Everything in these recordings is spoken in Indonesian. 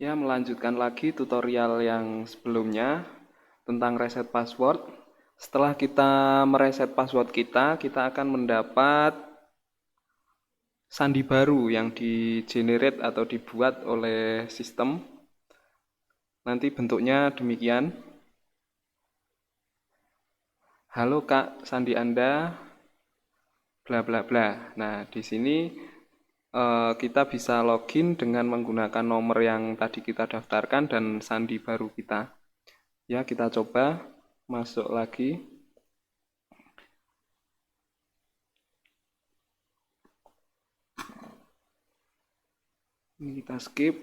Ya, melanjutkan lagi tutorial yang sebelumnya tentang reset password. Setelah kita mereset password kita, kita akan mendapat sandi baru yang di-generate atau dibuat oleh sistem. Nanti bentuknya demikian. Halo Kak, sandi Anda bla bla bla. Nah, di sini kita bisa login dengan menggunakan nomor yang tadi kita daftarkan dan sandi baru kita. Ya, kita coba masuk lagi. Ini kita skip.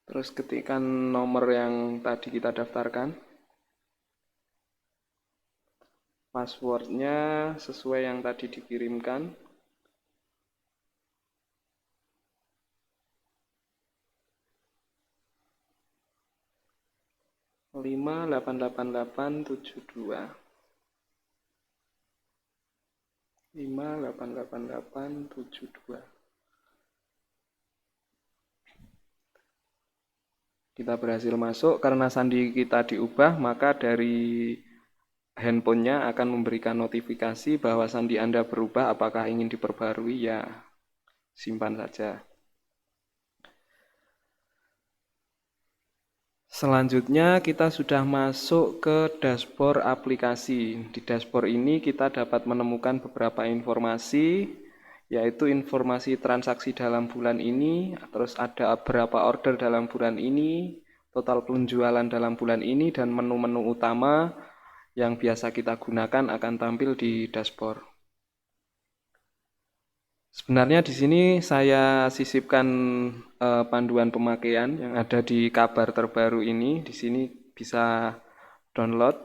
Terus ketikkan nomor yang tadi kita daftarkan. Passwordnya sesuai yang tadi dikirimkan. 588872. 588872. Kita berhasil masuk. Karena sandi kita diubah, maka dari handphonenya akan memberikan notifikasi bahwa sandi Anda berubah. Apakah ingin diperbarui? Ya, simpan saja. Selanjutnya kita sudah masuk ke dashboard aplikasi. Di dashboard ini kita dapat menemukan beberapa informasi, yaitu informasi transaksi dalam bulan ini, terus ada berapa order dalam bulan ini, total penjualan dalam bulan ini, dan menu-menu utama yang biasa kita gunakan akan tampil di dashboard. Sebenarnya di sini saya sisipkan panduan pemakaian yang ada di kabar terbaru ini. Di sini bisa download.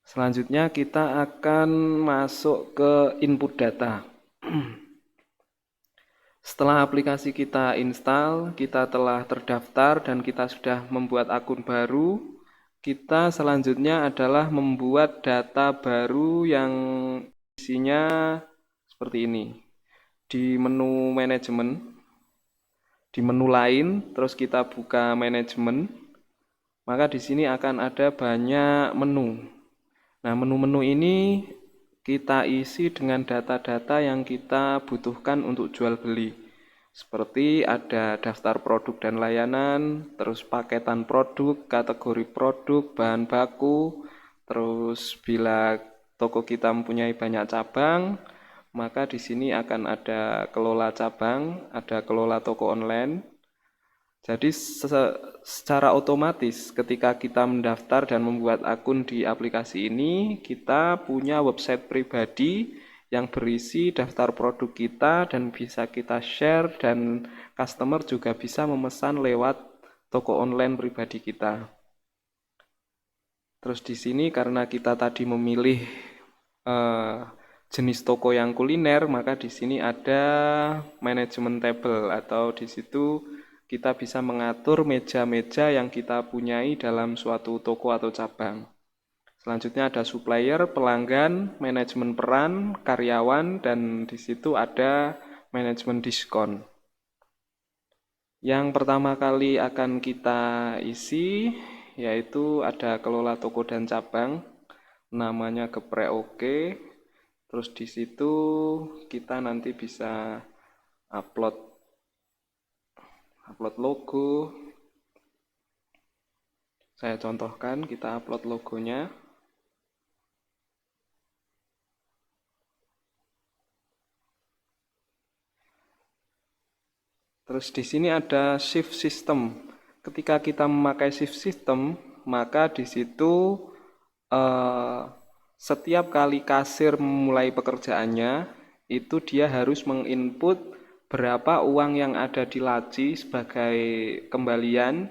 Selanjutnya kita akan masuk ke input data. Setelah aplikasi kita install, kita telah terdaftar dan kita sudah membuat akun baru. Kita selanjutnya adalah membuat data baru yang isinya seperti ini. Di menu manajemen, di menu lain, terus kita buka manajemen, maka di sini akan ada banyak menu. Nah, menu-menu ini kita isi dengan data-data yang kita butuhkan untuk jual beli. Seperti ada daftar produk dan layanan, terus paketan produk, kategori produk, bahan baku, terus bila toko kita mempunyai banyak cabang, maka di sini akan ada kelola cabang, ada kelola toko online. Jadi secara otomatis ketika kita mendaftar dan membuat akun di aplikasi ini, kita punya website pribadi yang berisi daftar produk kita dan bisa kita share, dan customer juga bisa memesan lewat toko online pribadi kita. Terus di sini karena kita tadi memilih jenis toko yang kuliner, maka di sini ada manajemen table, atau di situ kita bisa mengatur meja-meja yang kita punyai dalam suatu toko atau cabang. Selanjutnya ada supplier, pelanggan, manajemen peran, karyawan, dan di situ ada manajemen diskon. Yang pertama kali akan kita isi yaitu ada kelola toko dan cabang, namanya geprek oke. Terus di situ kita nanti bisa upload logo. Saya contohkan, kita upload logonya. Terus di sini ada shift system. Ketika kita memakai shift system, maka di situ setiap kali kasir memulai pekerjaannya, itu dia harus menginput berapa uang yang ada di laci sebagai kembalian,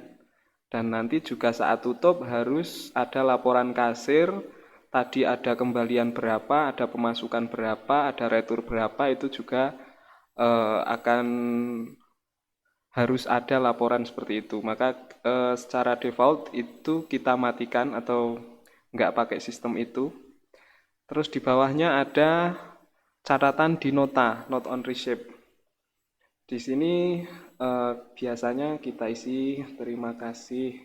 dan nanti juga saat tutup harus ada laporan kasir, tadi ada kembalian berapa, ada pemasukan berapa, ada retur berapa, itu juga akan harus ada laporan seperti itu. Maka secara default itu kita matikan atau nggak pakai sistem itu. Terus di bawahnya ada catatan di nota, not on receipt. Di sini biasanya kita isi terima kasih,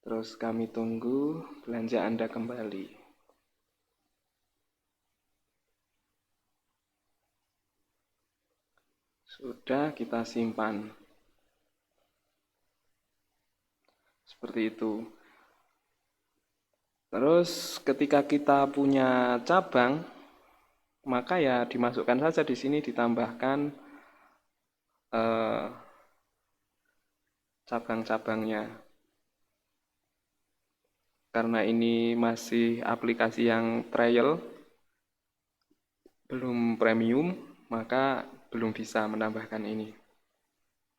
terus kami tunggu belanja Anda kembali. Sudah kita simpan. Seperti itu. Terus ketika kita punya cabang, maka ya dimasukkan saja di sini, ditambahkan cabang-cabangnya. Karena ini masih aplikasi yang trial, belum premium, maka belum bisa menambahkan ini.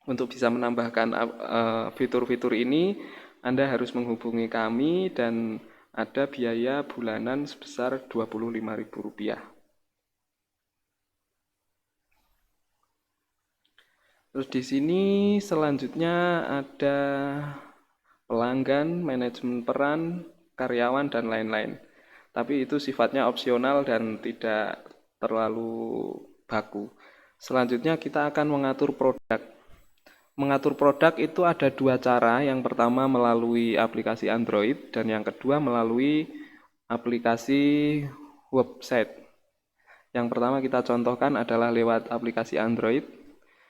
Untuk bisa menambahkan fitur-fitur ini, Anda harus menghubungi kami dan ada biaya bulanan sebesar Rp25.000. Terus di sini selanjutnya ada pelanggan, manajemen peran, karyawan, dan lain-lain. Tapi itu sifatnya opsional dan tidak terlalu baku. Selanjutnya kita akan mengatur produk. Mengatur produk itu ada dua cara. Yang pertama melalui aplikasi Android dan yang kedua melalui aplikasi website. Yang pertama kita contohkan adalah lewat aplikasi Android.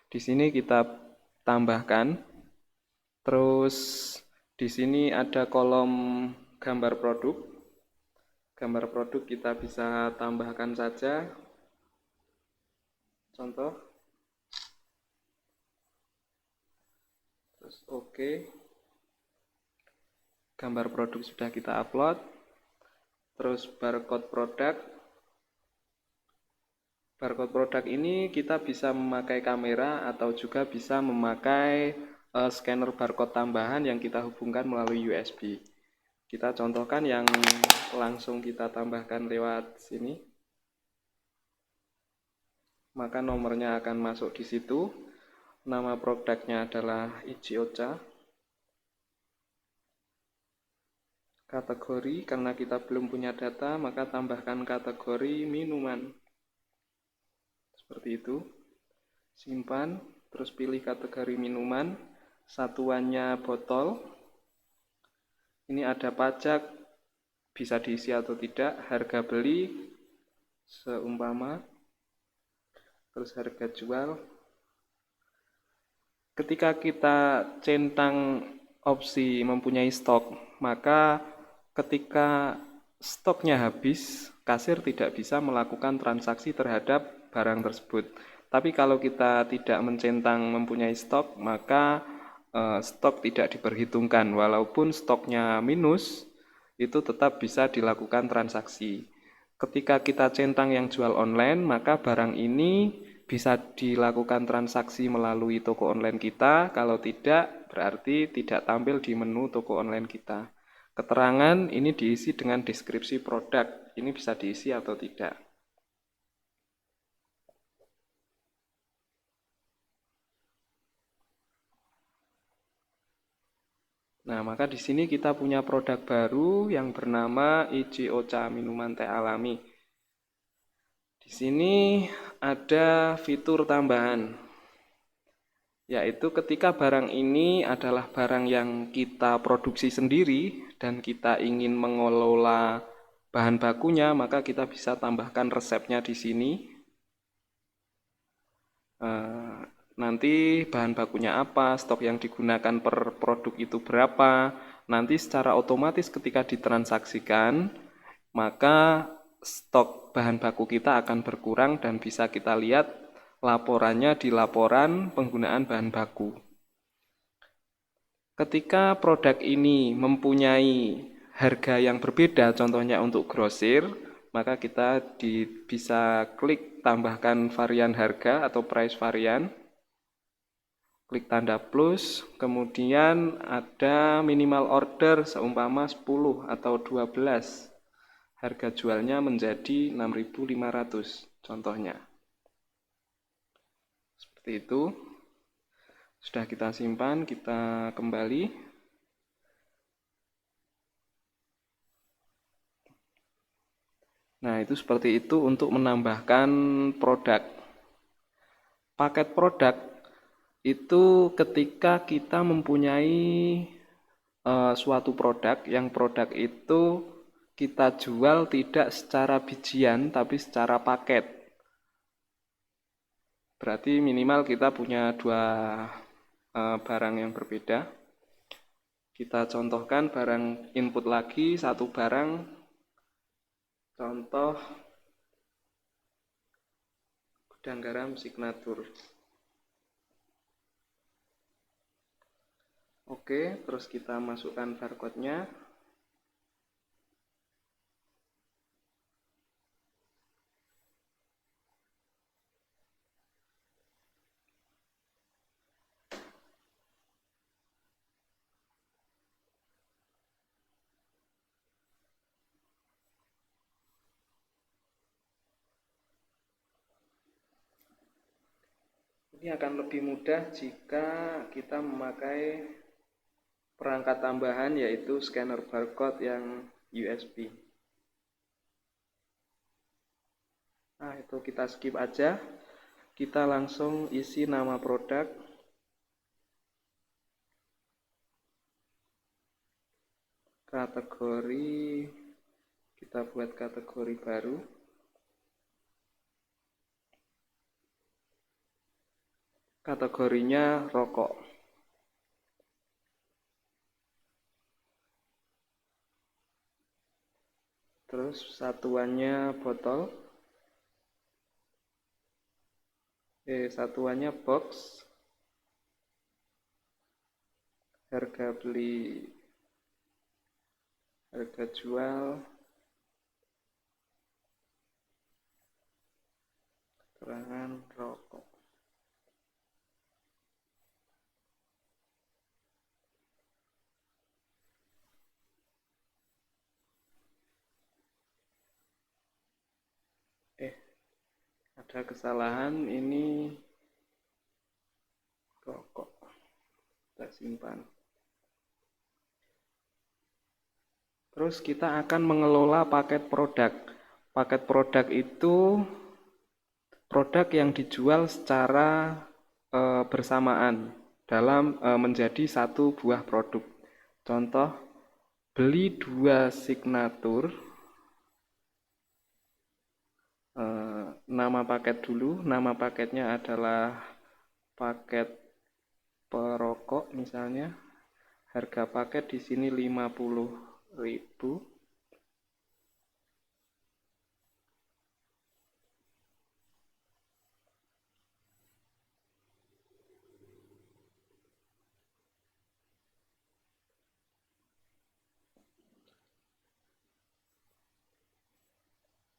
Di sini kita tambahkan. Terus di sini ada kolom gambar produk. Gambar produk kita bisa tambahkan saja. Contoh. Terus oke. Gambar produk sudah kita upload. Terus barcode produk. Barcode produk ini kita bisa memakai kamera atau juga bisa memakai scanner barcode tambahan yang kita hubungkan melalui USB. Kita contohkan yang langsung kita tambahkan lewat sini. Maka nomornya akan masuk di situ. Nama produknya adalah Ichi-Ocha. Kategori, karena kita belum punya data, maka tambahkan kategori minuman. Seperti itu. Simpan, terus pilih kategori minuman. Satuannya botol. Ini ada pajak, bisa diisi atau tidak. Harga beli, seumpama. Terus harga jual. Ketika kita centang opsi mempunyai stok, maka ketika stoknya habis, kasir tidak bisa melakukan transaksi terhadap barang tersebut. Tapi kalau kita tidak mencentang mempunyai stok, maka stok tidak diperhitungkan. Walaupun stoknya minus, itu tetap bisa dilakukan transaksi. Ketika kita centang yang jual online, maka barang ini bisa dilakukan transaksi melalui toko online kita. Kalau tidak, berarti tidak tampil di menu toko online kita. Keterangan ini diisi dengan deskripsi produk. Ini bisa diisi atau tidak. Nah, maka di sini kita punya produk baru yang bernama Ichi-Ocha minuman teh alami. Di sini ada fitur tambahan, yaitu ketika barang ini adalah barang yang kita produksi sendiri dan kita ingin mengelola bahan bakunya, maka kita bisa tambahkan resepnya di sini. Nanti bahan bakunya apa, stok yang digunakan per produk itu berapa. Nanti secara otomatis ketika ditransaksikan, maka stok bahan baku kita akan berkurang dan bisa kita lihat laporannya di laporan penggunaan bahan baku. Ketika produk ini mempunyai harga yang berbeda, contohnya untuk grosir, maka kita bisa klik tambahkan varian harga atau price varian. Klik tanda plus, kemudian ada minimal order seumpama 10 atau 12. Harga jualnya menjadi 6.500 contohnya. Seperti itu. Sudah kita simpan, kita kembali. Nah, itu seperti itu untuk menambahkan produk. Paket produk itu ketika kita mempunyai suatu produk, yang produk itu kita jual tidak secara bijian tapi secara paket. Berarti minimal kita punya dua barang yang berbeda. Kita contohkan barang input lagi, satu barang, contoh gudang garam signatur. Oke, terus kita masukkan barcode-nya. Ini akan lebih mudah jika kita memakai perangkat tambahan, yaitu scanner barcode yang USB. Nah, itu kita skip aja. Kita langsung isi nama produk. Kategori, kita buat kategori baru. Kategorinya rokok. Terus satuannya botol. Satuannya box. Harga beli, harga jual, keterangan rokok. Ada kesalahan, ini rokok. Kita simpan. Terus kita akan mengelola paket produk. Paket produk itu produk yang dijual secara bersamaan dalam menjadi satu buah produk. Contoh, beli 2 signatur. Nama paket dulu, nama paketnya adalah paket perokok misalnya. Harga paket di sini 50.000.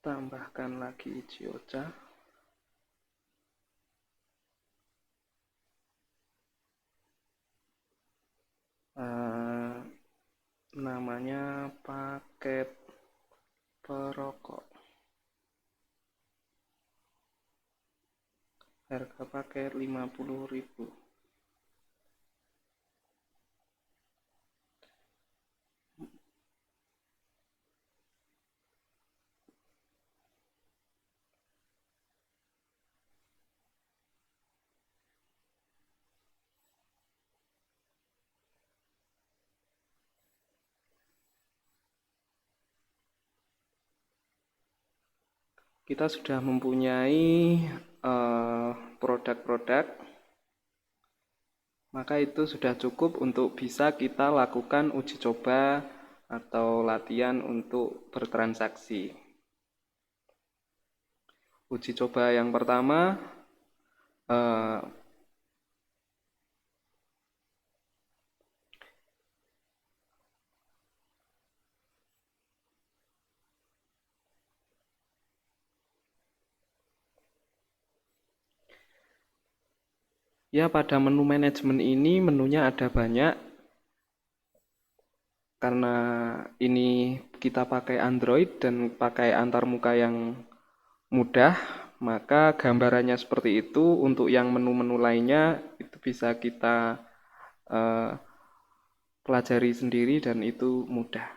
Tambahkan lagi Ichiocha. Namanya paket perokok. Harga paket 50.000. Kita sudah mempunyai produk-produk, maka itu sudah cukup untuk bisa kita lakukan uji coba atau latihan untuk bertransaksi. Uji coba yang pertama, ya, pada menu manajemen ini menunya ada banyak. Karena ini kita pakai Android dan pakai antarmuka yang mudah, maka gambarannya seperti itu. Untuk yang menu-menu lainnya itu bisa kita pelajari sendiri dan itu mudah.